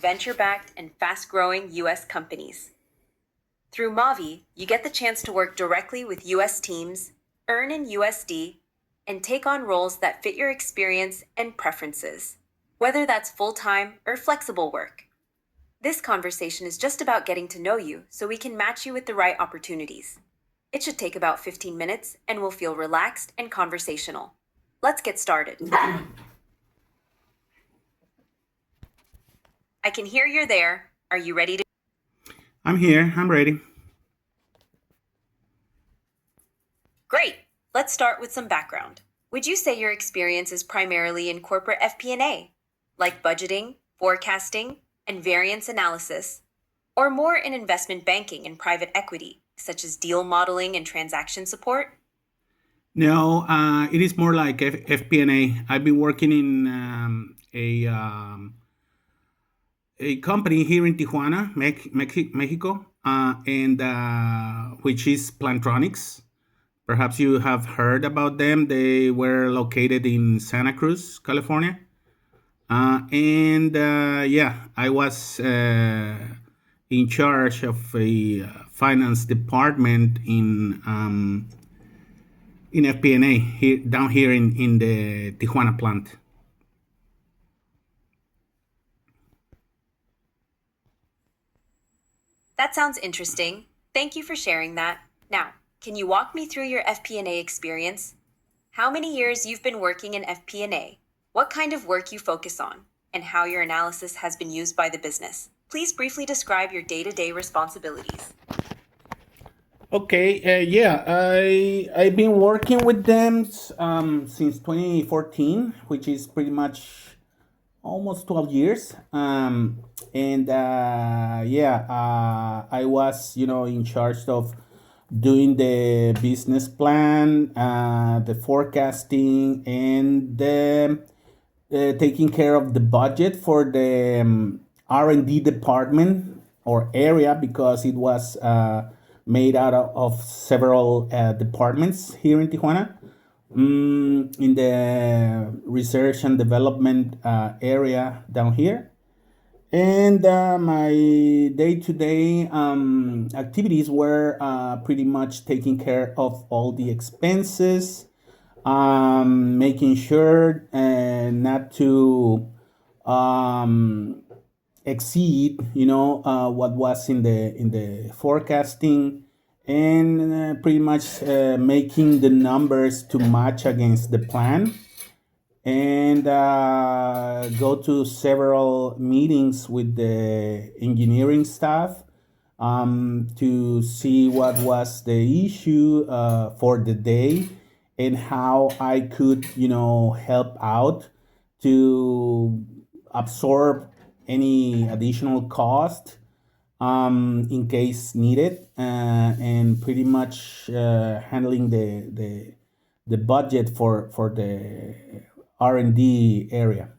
venture-backed and fast-growing U.S. companies. Through Mavi, you get the chance to work directly with U.S. teams, earn in USD, and take on roles that fit your experience and preferences, whether that's full-time or flexible work. This conversation is just about getting to know you so we can match you with the right opportunities. It should take about 15 minutes and will feel relaxed and conversational. Let's get started. I can hear you're there. Are you ready to? I'm here. I'm ready. Great. Let's start with some background. Would you say your experience is primarily in corporate FP&A, like budgeting, forecasting, and variance analysis, or more in investment banking and private equity, such as deal modeling and transaction support? No, it is more like FP&A. I've been working in a company here in Tijuana, Mexico, and which is Plantronics. Perhaps you have heard about them. They were located in Santa Cruz, California. And yeah, I was in charge of a finance department in FP&A here down here in the Tijuana plant. That sounds interesting. Thank you for sharing that. Now, can you walk me through your FP&A experience? How many years you've been working in FP&A? What kind of work you focus on, and how your analysis has been used by the business? Please briefly describe your day-to-day responsibilities. Okay, yeah, I've been working with them since 2014, which is pretty much almost 12 years. And yeah, I was, in charge of doing the business plan, the forecasting, and taking care of the budget for the R&D department or area, because it was made out of several departments here in Tijuana. In the research and development area down here. And my day-to-day activities were pretty much taking care of all the expenses, making sure not to exceed, what was in the forecasting, and pretty much making the numbers to match against the plan, and go to several meetings with the engineering staff to see what was the issue for the day, and how I could, help out to absorb any additional cost in case needed, and pretty much handling the budget for the R&D area.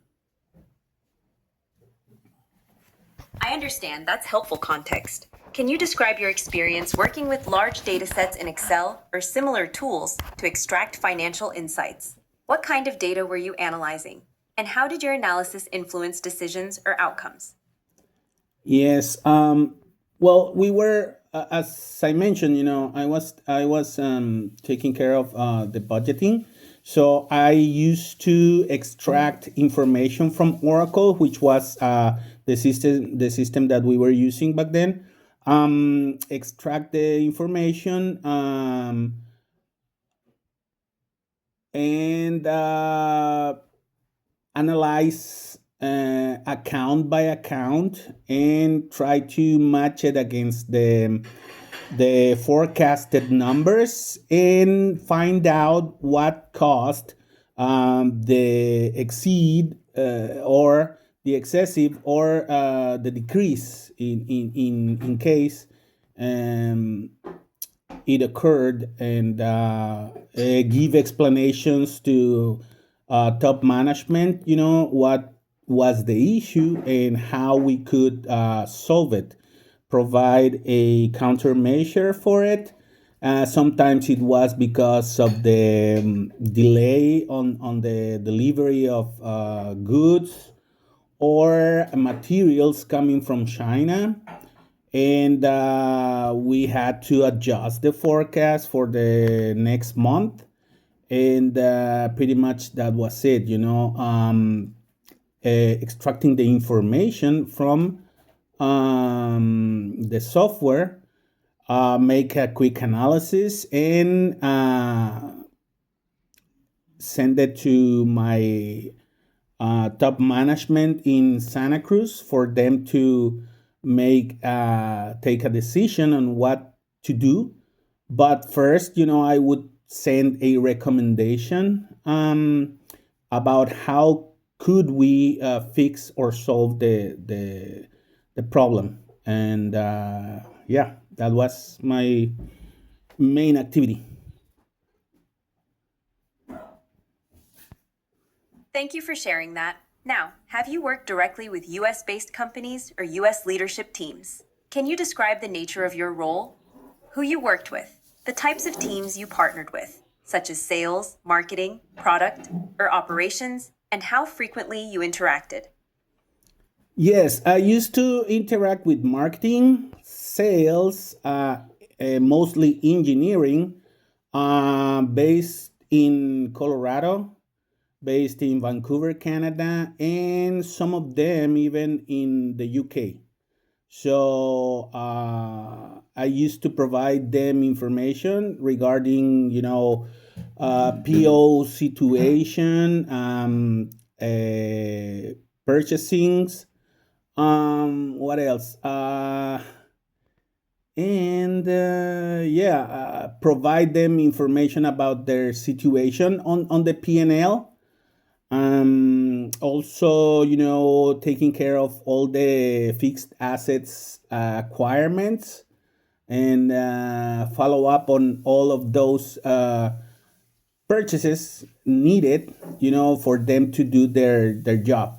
I understand. That's helpful context. Can you describe your experience working with large datasets in Excel or similar tools to extract financial insights? What kind of data were you analyzing? And how did your analysis influence decisions or outcomes? Yes. Well, we were, as I mentioned, I was taking care of the budgeting. So I used to extract information from Oracle, which was the system that we were using back then. Extract the information, and analyze account by account, and try to match it against the forecasted numbers, and find out what caused the exceed, or the excessive, or the decrease in case um, it occurred, and give explanations to top management, what was the issue and how we could solve it, provide a countermeasure for it. Sometimes it was because of the delay on the delivery of goods, or materials coming from China. And we had to adjust the forecast for the next month. And pretty much that was it, extracting the information from the software, make a quick analysis, and send it to my top management in Santa Cruz for them to take a decision on what to do. But first, I would send a recommendation about how could we fix or solve the problem. And yeah, that was my main activity. Thank you for sharing that. Now, have you worked directly with US based companies or US leadership teams? Can you describe the nature of your role, who you worked with, the types of teams you partnered with, such as sales, marketing, product, or operations, and how frequently you interacted? Yes, I used to interact with marketing, sales, mostly engineering, based in Colorado, based in Vancouver, Canada, and some of them even in the UK. So I used to provide them information regarding, PO situation, purchasings. What else? And yeah, provide them information about their situation on the P&L. Also, taking care of all the fixed assets acquirements, and follow up on all of those purchases needed, for them to do their job,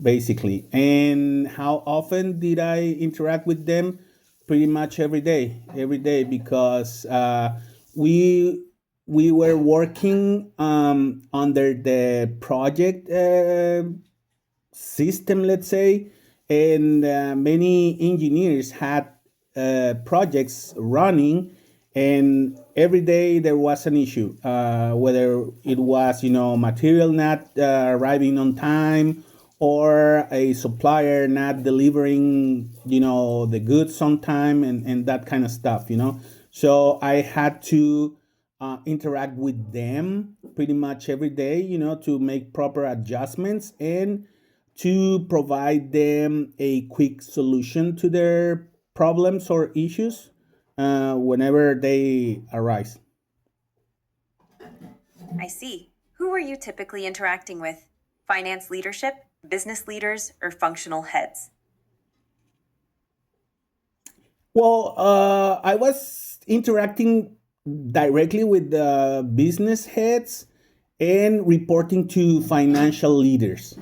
basically. And how often did I interact with them? Pretty much every day, because we we were working under the project system, let's say, and many engineers had projects running, and every day there was an issue, whether it was, material not arriving on time, or a supplier not delivering, the goods on time, and that kind of stuff, so I had to interact with them pretty much every day, to make proper adjustments and to provide them a quick solution to their problems or issues whenever they arise. I see. Who are you typically interacting with? Finance leadership, business leaders, or functional heads? Well, I was interacting directly with the business heads and reporting to financial leaders,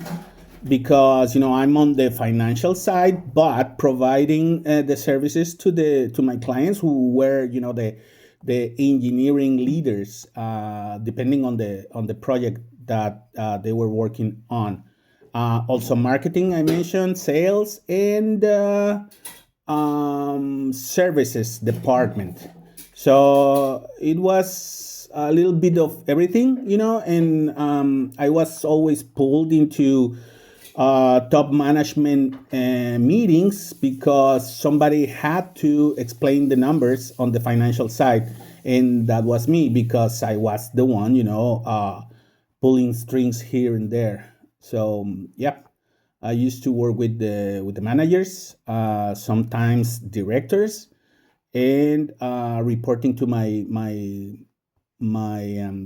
because I'm on the financial side, but providing the services to my clients, who were, the engineering leaders, depending on the project that they were working on. Also, marketing, I mentioned, sales, and services department. So it was a little bit of everything, and I was always pulled into top management meetings, because somebody had to explain the numbers on the financial side. And that was me, because I was the one, pulling strings here and there. So yeah, I used to work with the managers, sometimes directors, and reporting to my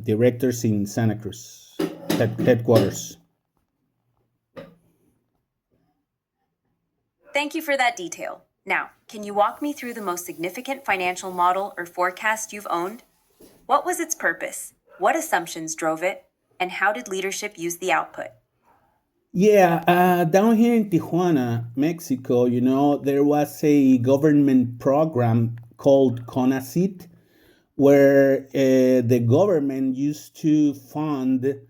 directors in Santa Cruz headquarters. Thank you for that detail. Now, can you walk me through the most significant financial model or forecast you've owned? What was its purpose? What assumptions drove it? And how did leadership use the output? Yeah, down here in Tijuana, Mexico, there was a government program called CONACYT, where the government used to fund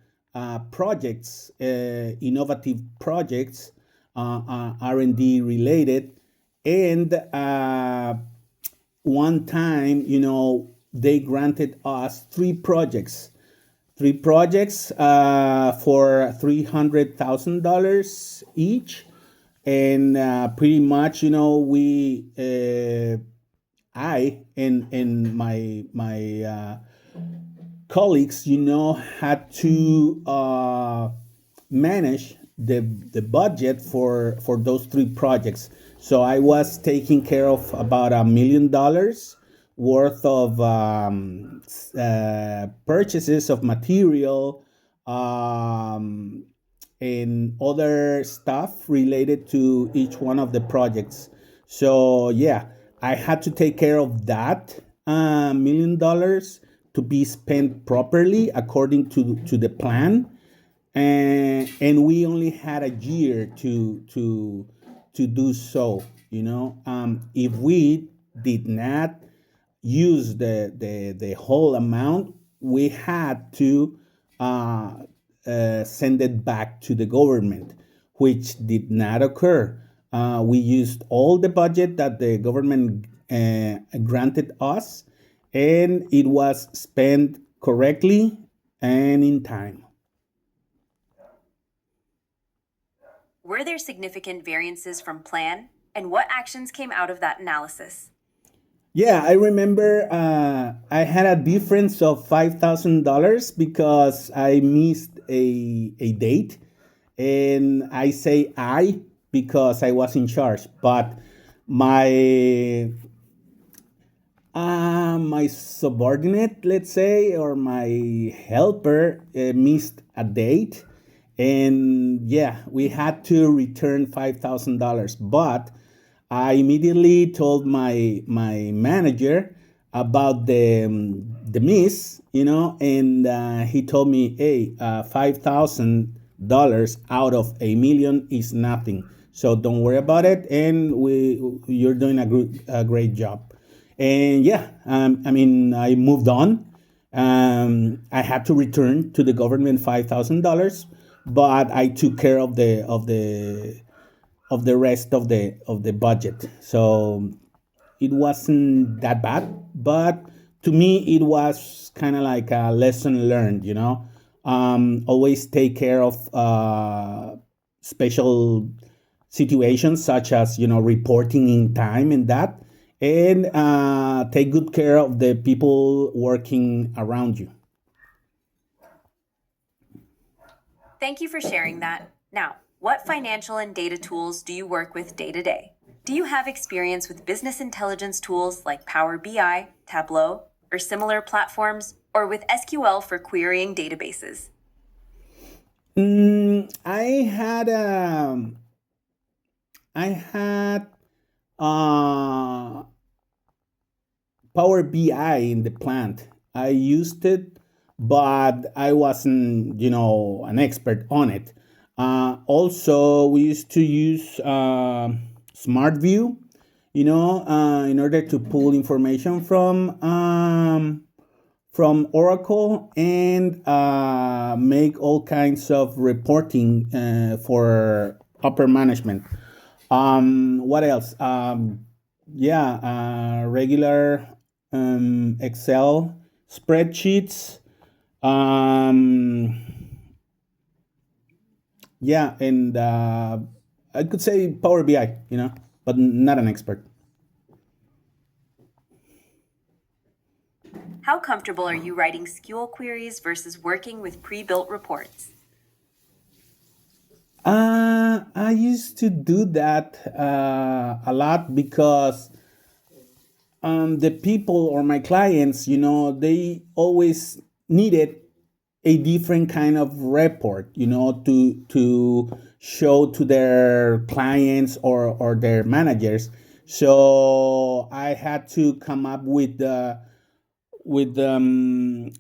projects, innovative projects, R&D related. And one time, they granted us three projects for $300,000 each. And pretty much, I and my colleagues, had to manage the budget for those three projects. So I was taking care of about $1 million worth of purchases of material, and other stuff related to each one of the projects. So yeah, I had to take care of that $1 million to be spent properly according to the plan. And we only had a year to do so. If we did not use the whole amount, we had to send it back to the government, which did not occur. We used all the budget that the government granted us, and it was spent correctly and in time. Were there significant variances from plan, and what actions came out of that analysis? Yeah, I remember I had a difference of $5,000 because I missed a date. And I say I because I was in charge, but my my subordinate, let's say, or my helper missed a date, and yeah, we had to return $5,000. But I immediately told my manager about the miss, and he told me, "Hey, $5,000 out of $1 million is nothing, so don't worry about it, and you're doing a great job." And yeah, I moved on. I had to return to the government $5,000, but I took care of the rest of the budget. So it wasn't that bad, but to me it was kind of like a lesson learned. Always take care of special situations, such as reporting in time and that, and take good care of the people working around you. Thank you for sharing that. Now, what financial and data tools do you work with day to day? Do you have experience with business intelligence tools like Power BI, Tableau, or similar platforms, or with SQL for querying databases? I had Power BI in the plant. I used it, but I wasn't, an expert on it. Also, we used to use SmartView, in order to pull information from Oracle, and make all kinds of reporting for upper management. What else? Yeah, regular Excel spreadsheets. Um, yeah, and I could say Power BI, but not an expert. How comfortable are you writing SQL queries versus working with pre-built reports? I used to do that a lot because the people or my clients, they always needed a different kind of report, to show to their clients or their managers. So I had to come up with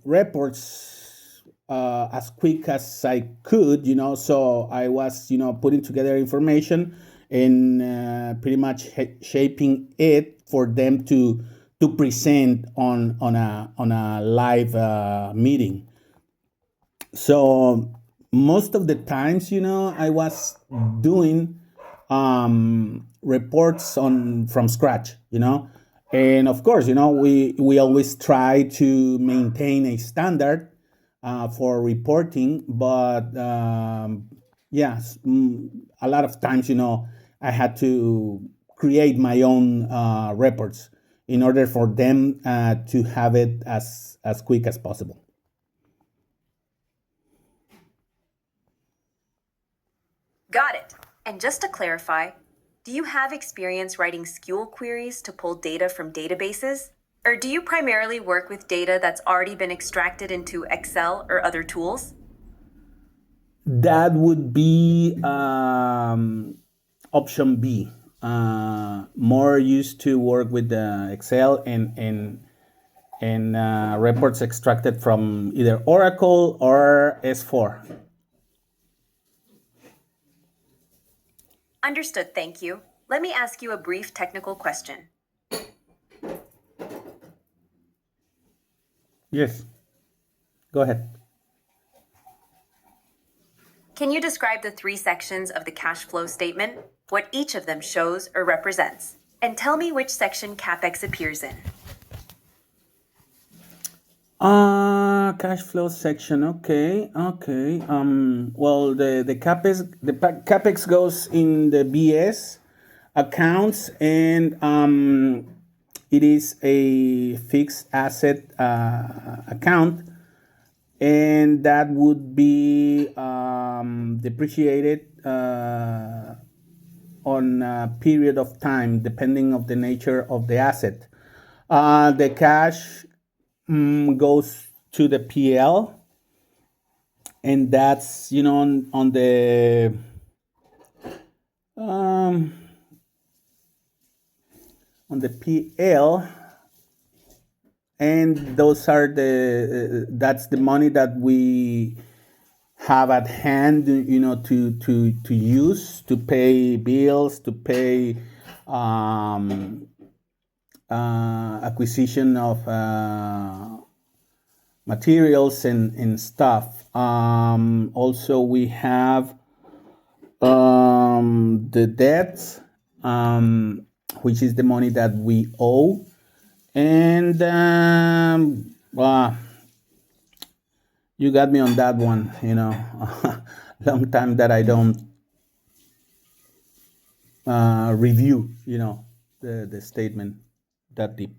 reports as quick as I could, So I was, putting together information and pretty much shaping it for them to present on a live meeting. So most of the times, I was doing reports on from scratch, and of course, we always try to maintain a standard for reporting, but yes, a lot of times, I had to create my own reports in order for them to have it as quick as possible. Got it. And just to clarify, do you have experience writing SQL queries to pull data from databases? Or do you primarily work with data that's already been extracted into Excel or other tools? That would be option B. More used to work with Excel and reports extracted from either Oracle or S4. Understood, thank you. Let me ask you a brief technical question. Yes. Go ahead. Can you describe the three sections of the cash flow statement, what each of them shows or represents, and tell me which section CapEx appears in? Cash flow section. Okay. Well, the capex goes in the BS accounts, and it is a fixed asset account, and that would be depreciated on a period of time, depending of the nature of the asset. The cash goes to the PL, and that's on the PL, and that's the money that we have at hand, to use to pay bills, to pay acquisition of materials and stuff. Also, we have the debt, which is the money that we owe, and you got me on that one. Long time that I don't review, the statement that deep.